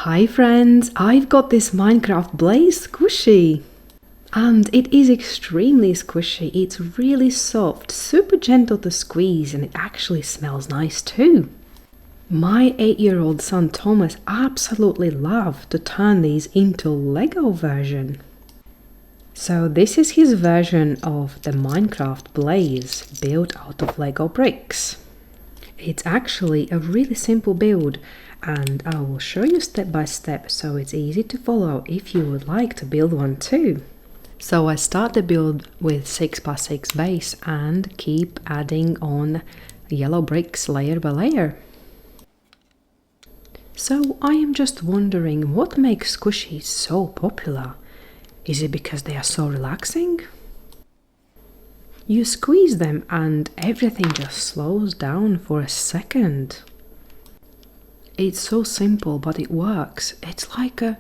Hi friends, I've got this Minecraft Blaze squishy. And it is extremely squishy. It's really soft, super gentle to squeeze, and it actually smells nice too. My 8-year-old son Thomas absolutely loved to turn these into Lego version. So this is his version of the Minecraft Blaze built out of Lego bricks. It's actually a really simple build, and I will show you step by step so it's easy to follow if you would like to build one too. So I start the build with 6x6 base and keep adding on yellow bricks layer by layer. So I am just wondering what makes squishies so popular. Is it because they are so relaxing? You squeeze them and everything just slows down for a second. It's so simple, but it works. It's like a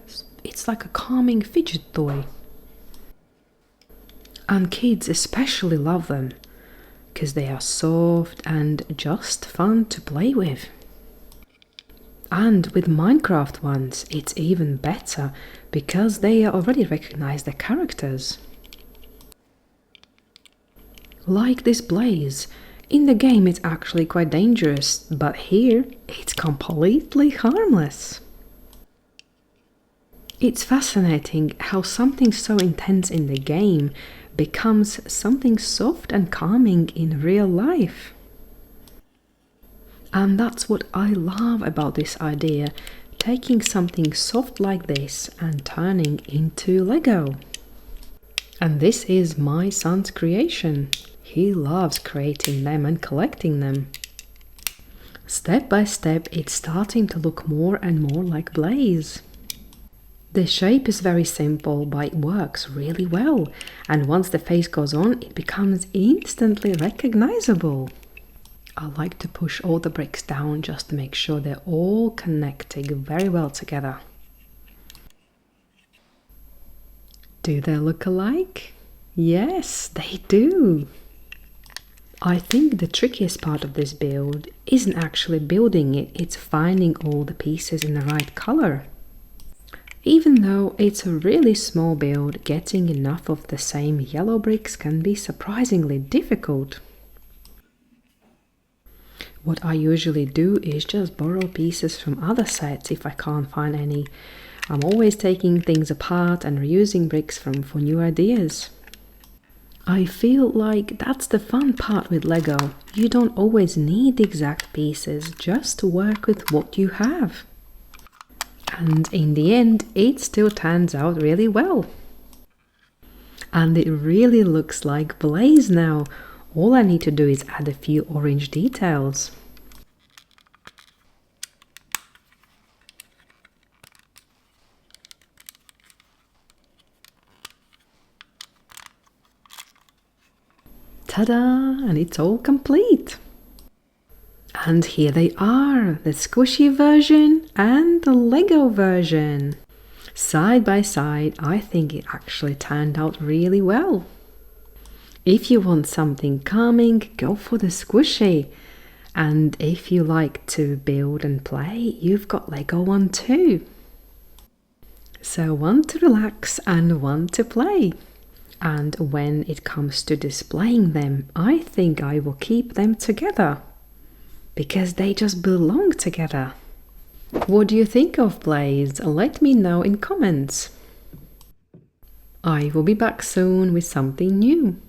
calming fidget toy. And kids especially love them because they are soft and just fun to play with. And with Minecraft ones, it's even better because they already recognize the characters. Like this Blaze. In the game it's actually quite dangerous, but here it's completely harmless. It's fascinating how something so intense in the game becomes something soft and calming in real life. And that's what I love about this idea, taking something soft like this and turning into Lego. And this is my son's creation. He loves creating them and collecting them. Step by step, it's starting to look more and more like Blaze. The shape is very simple, but it works really well. And once the face goes on, it becomes instantly recognizable. I like to push all the bricks down just to make sure they're all connecting very well together. Do they look alike? Yes, they do. I think the trickiest part of this build isn't actually building it, it's finding all the pieces in the right color. Even though it's a really small build, getting enough of the same yellow bricks can be surprisingly difficult. What I usually do is just borrow pieces from other sets if I can't find any. I'm always taking things apart and reusing bricks for new ideas. I feel like that's the fun part with Lego. You don't always need the exact pieces, just to work with what you have. And in the end, it still turns out really well. And it really looks like Blaze now. All I need to do is add a few orange details. Ta-da! And it's all complete! And here they are, the squishy version and the Lego version. Side by side, I think it actually turned out really well. If you want something calming, go for the squishy. And if you like to build and play, you've got Lego one too. So one to relax and one to play. And when it comes to displaying them, I think I will keep them together. Because they just belong together. What do you think of Blaze? Let me know in comments. I will be back soon with something new.